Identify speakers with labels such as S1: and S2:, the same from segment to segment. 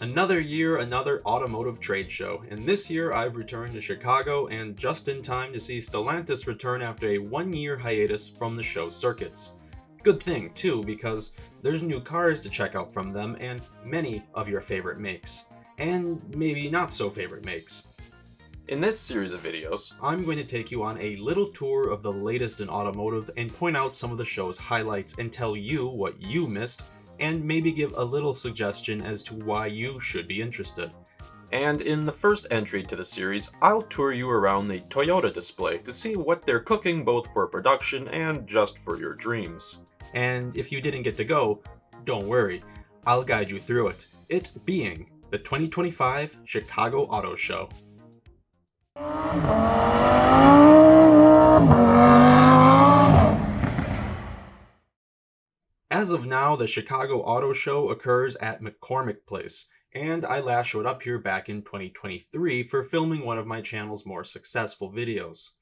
S1: Another year, another automotive trade show, and this year I've returned to Chicago and just in time to see Stellantis return after a one-year hiatus from the show circuits. Good thing, too, because there's new cars to check out from them and many of your favorite makes. And maybe not so favorite makes. In this series of videos, I'm going to take you on a little tour of the latest in automotive and point out some of the show's highlights and tell you what you missed, and maybe give a little suggestion as to why you should be interested. And in the first entry to the series, I'll tour you around the Toyota display to see what they're cooking both for production and just for your dreams. And if you didn't get to go, don't worry, I'll guide you through it, it being the 2025 Chicago Auto Show. As of now, the Chicago Auto Show occurs at McCormick Place, and I last showed up here back in 2023 for filming one of my channel's more successful videos.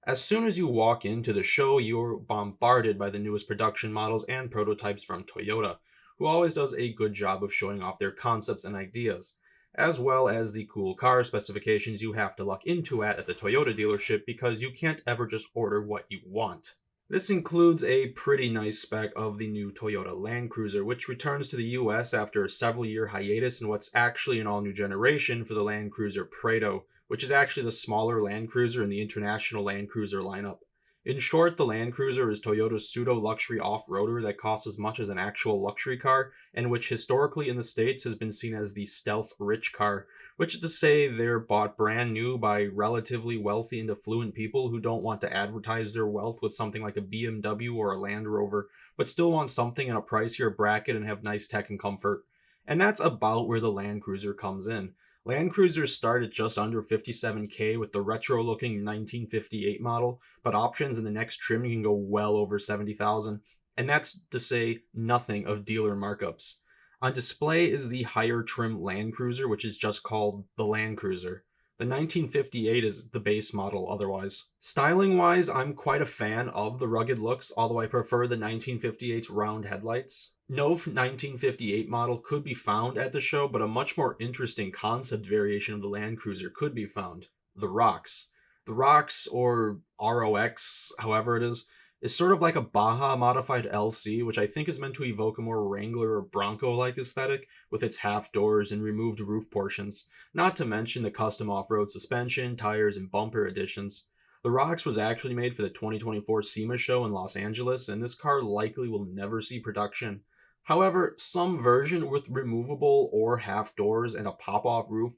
S1: As soon as you walk into the show, you're bombarded by the newest production models and prototypes from Toyota, who always does a good job of showing off their concepts and ideas, as well as the cool car specifications you have to luck into at the Toyota dealership because you can't ever just order what you want. This includes a pretty nice spec of the new Toyota Land Cruiser, which returns to the US after a several-year hiatus in what's actually an all-new generation for the Land Cruiser Prado, which is actually the smaller Land Cruiser in the international Land Cruiser lineup. In short, the Land Cruiser is Toyota's pseudo-luxury off-roader that costs as much as an actual luxury car, and which historically in the States has been seen as the stealth rich car, which is to say they're bought brand new by relatively wealthy and affluent people who don't want to advertise their wealth with something like a BMW or a Land Rover, but still want something in a pricier bracket and have nice tech and comfort. And that's about where the Land Cruiser comes in. Land Cruisers start at just under $57,000 with the retro-looking 1958 model, but options in the next trim can go well over $70,000, and that's to say nothing of dealer markups. On display is the higher trim Land Cruiser, which is just called the Land Cruiser. The 1958 is the base model otherwise. Styling-wise, I'm quite a fan of the rugged looks, although I prefer the 1958's round headlights. No 1958 model could be found at the show, but a much more interesting concept variation of the Land Cruiser could be found, the ROX. The ROX, or ROX, however it is sort of like a Baja modified LC, which I think is meant to evoke a more Wrangler or Bronco-like aesthetic, with its half doors and removed roof portions, not to mention the custom off-road suspension, tires, and bumper additions. The ROX was actually made for the 2024 SEMA show in Los Angeles, and this car likely will never see production. However, some version with removable or half doors and a pop-off roof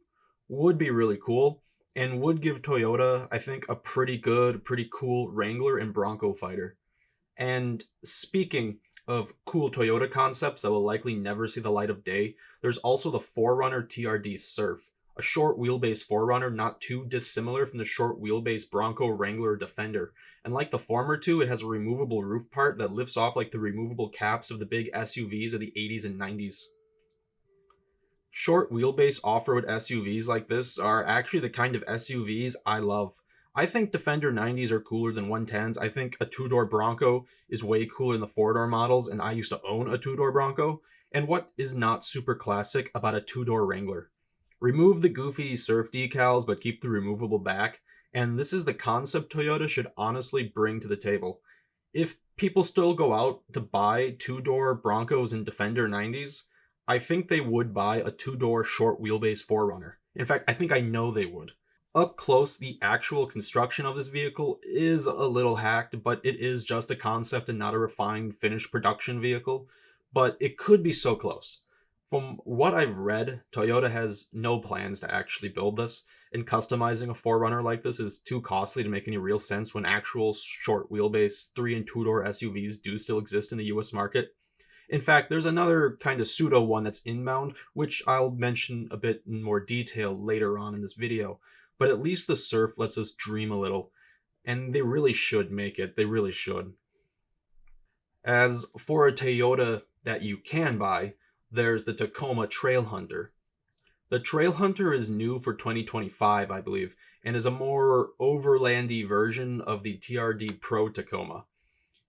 S1: would be really cool, and would give Toyota, I think, a pretty good, pretty cool Wrangler and Bronco fighter. And speaking of cool Toyota concepts that will likely never see the light of day, there's also the 4Runner TRD Surf, a short wheelbase 4Runner not too dissimilar from the short wheelbase Bronco, Wrangler, or Defender. And like the former two, it has a removable roof part that lifts off like the removable caps of the big SUVs of the 80s and 90s. Short wheelbase off-road SUVs like this are actually the kind of SUVs I love. I think Defender 90s are cooler than 110s. I think a two-door Bronco is way cooler than the four-door models, and I used to own a two-door Bronco. And what is not super classic about a two-door Wrangler? Remove the goofy surf decals, but keep the removable back, and this is the concept Toyota should honestly bring to the table. If people still go out to buy two-door Broncos and Defender 90s, I think they would buy a two-door short wheelbase 4Runner. In fact, I think I know they would. Up close, the actual construction of this vehicle is a little hacked, but it is just a concept and not a refined, finished production vehicle. But it could be so close. From what I've read, Toyota has no plans to actually build this, and customizing a 4Runner like this is too costly to make any real sense when actual short wheelbase 3 and 2-door SUVs do still exist in the US market. In fact, there's another kind of pseudo one that's inbound, which I'll mention a bit in more detail later on in this video. But at least the Surf lets us dream a little, and they really should make it, they really should. As for a Toyota that you can buy, there's the Tacoma Trailhunter. The Trailhunter is new for 2025, I believe, and is a more overlandy version of the TRD Pro Tacoma.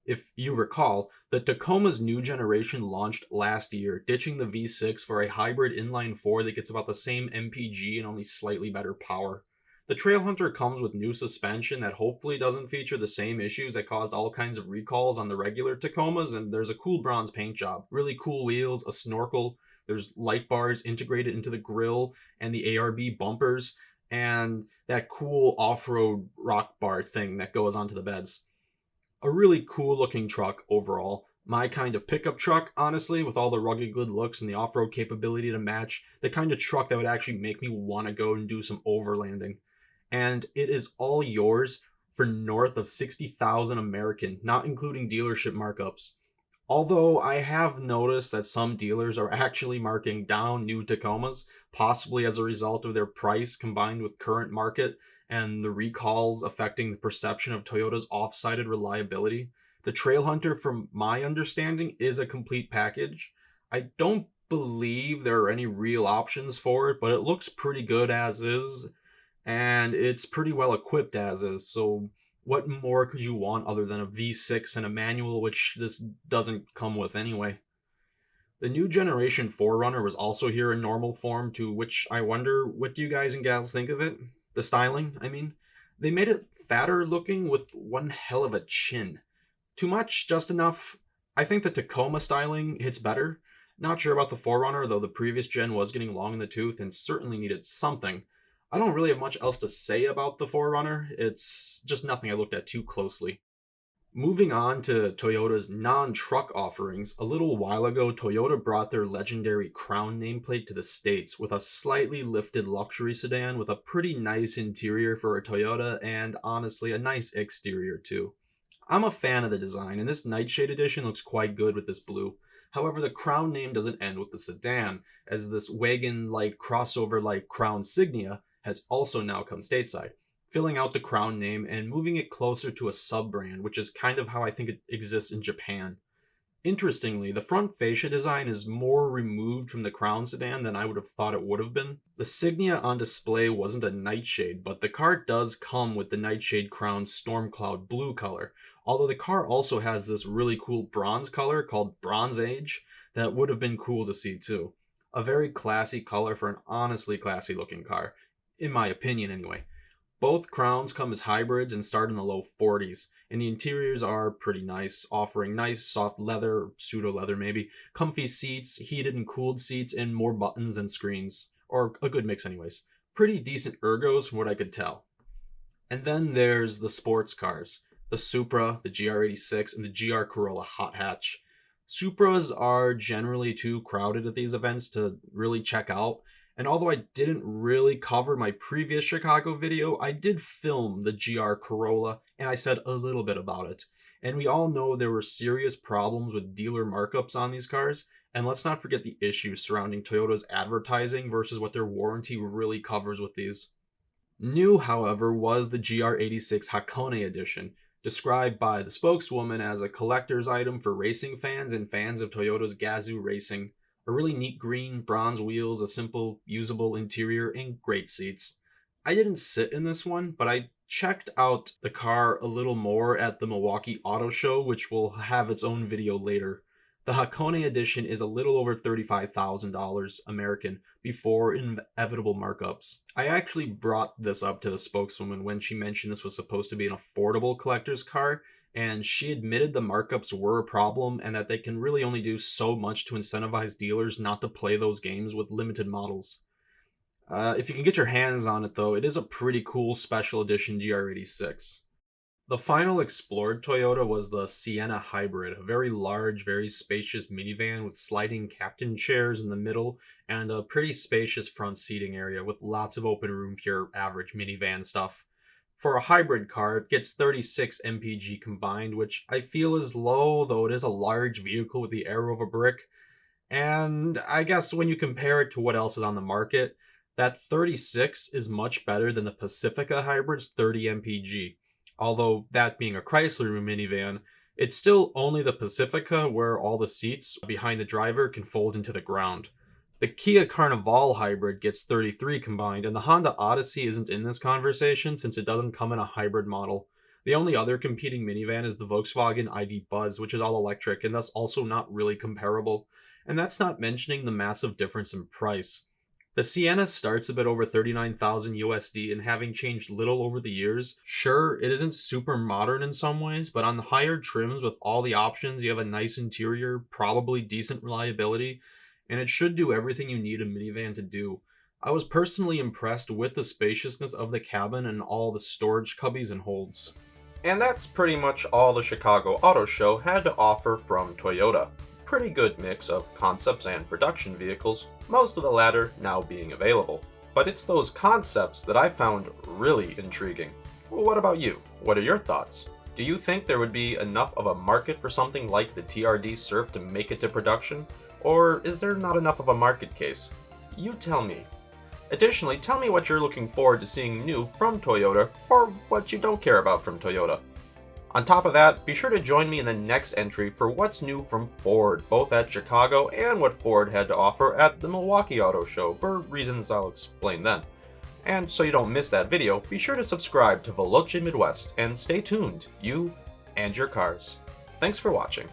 S1: If you recall, the Tacoma's new generation launched last year, ditching the V6 for a hybrid inline 4 that gets about the same MPG and only slightly better power. The Trailhunter comes with new suspension that hopefully doesn't feature the same issues that caused all kinds of recalls on the regular Tacomas, and there's a cool bronze paint job, really cool wheels, a snorkel, there's light bars integrated into the grille, and the ARB bumpers, and that cool off-road rock bar thing that goes onto the beds. A really cool looking truck overall. My kind of pickup truck, honestly, with all the rugged good looks and the off-road capability to match. The kind of truck that would actually make me want to go and do some overlanding. And it is all yours for north of 60,000 American, not including dealership markups. Although I have noticed that some dealers are actually marking down new Tacomas, possibly as a result of their price combined with current market and the recalls affecting the perception of Toyota's off-sided reliability. The Trailhunter, from my understanding, is a complete package. I don't believe there are any real options for it, but it looks pretty good as is, and it's pretty well equipped as is, so what more could you want other than a V6 and a manual, which this doesn't come with anyway? The new generation 4Runner was also here in normal form, to which I wonder, what do you guys and gals think of it? The styling, I mean. They made it fatter looking with one hell of a chin. Too much? Just enough? I think the Tacoma styling hits better. Not sure about the 4Runner, though the previous gen was getting long in the tooth and certainly needed something. I don't really have much else to say about the 4Runner, it's just nothing I looked at too closely. Moving on to Toyota's non-truck offerings, a little while ago Toyota brought their legendary Crown nameplate to the States with a slightly lifted luxury sedan with a pretty nice interior for a Toyota and honestly a nice exterior too. I'm a fan of the design and this Nightshade edition looks quite good with this blue. However, the Crown name doesn't end with the sedan, as this wagon-like crossover-like Crown Signia has also now come stateside, filling out the Crown name and moving it closer to a sub-brand, which is kind of how I think it exists in Japan. Interestingly, the front fascia design is more removed from the Crown sedan than I would have thought it would have been. The Signia on display wasn't a Nightshade, but the car does come with the Nightshade Crown Stormcloud blue color, although the car also has this really cool bronze color called Bronze Age that would have been cool to see too. A very classy color for an honestly classy looking car, in my opinion anyway. Both Crowns come as hybrids and start in the low 40s, and the interiors are pretty nice, offering nice soft leather, pseudo leather maybe, comfy seats, heated and cooled seats, and more buttons and screens. Or a good mix anyways. Pretty decent ergos from what I could tell. And then there's the sports cars. The Supra, the GR86, and the GR Corolla Hot Hatch. Supras are generally too crowded at these events to really check out, and although I didn't really cover my previous Chicago video, I did film the GR Corolla, and I said a little bit about it. And we all know there were serious problems with dealer markups on these cars, and let's not forget the issues surrounding Toyota's advertising versus what their warranty really covers with these. New, however, was the GR86 Hakone Edition, described by the spokeswoman as a collector's item for racing fans and fans of Toyota's Gazoo racing. A really neat green, bronze wheels, a simple, usable interior, and great seats. I didn't sit in this one, but I checked out the car a little more at the Milwaukee Auto Show, which will have its own video later. The Hakone edition is a little over $35,000 American before inevitable markups. I actually brought this up to the spokeswoman when she mentioned this was supposed to be an affordable collector's car, and she admitted the markups were a problem and that they can really only do so much to incentivize dealers not to play those games with limited models. If you can get your hands on it though, it is a pretty cool special edition GR86. The final explored Toyota was the Sienna Hybrid, a very large, very spacious minivan with sliding captain chairs in the middle and a pretty spacious front seating area with lots of open room for your average minivan stuff. For a hybrid car, it gets 36 mpg combined, which I feel is low, though it is a large vehicle with the air of a brick. And I guess when you compare it to what else is on the market, that 36 is much better than the Pacifica Hybrid's 30 mpg. Although that being a Chrysler minivan, it's still only the Pacifica where all the seats behind the driver can fold into the ground. The Kia Carnival hybrid gets 33 combined, and the Honda Odyssey isn't in this conversation since it doesn't come in a hybrid model. The only other competing minivan is the Volkswagen ID Buzz, which is all electric and thus also not really comparable, and that's not mentioning the massive difference in price. The Sienna starts a bit over 39,000 USD, and having changed little over the years, sure, it isn't super modern in some ways, but on the higher trims with all the options, you have a nice interior, probably decent reliability, and it should do everything you need a minivan to do. I was personally impressed with the spaciousness of the cabin and all the storage cubbies and holds. And that's pretty much all the Chicago Auto Show had to offer from Toyota. Pretty good mix of concepts and production vehicles, most of the latter now being available. But it's those concepts that I found really intriguing. Well, what about you? What are your thoughts? Do you think there would be enough of a market for something like the TRD Surf to make it to production? Or is there not enough of a market case? You tell me. Additionally, tell me what you're looking forward to seeing new from Toyota, or what you don't care about from Toyota. On top of that, be sure to join me in the next entry for what's new from Ford, both at Chicago and what Ford had to offer at the Milwaukee Auto Show, for reasons I'll explain then. And so you don't miss that video, be sure to subscribe to Veloce Midwest, and stay tuned, you and your cars. Thanks for watching.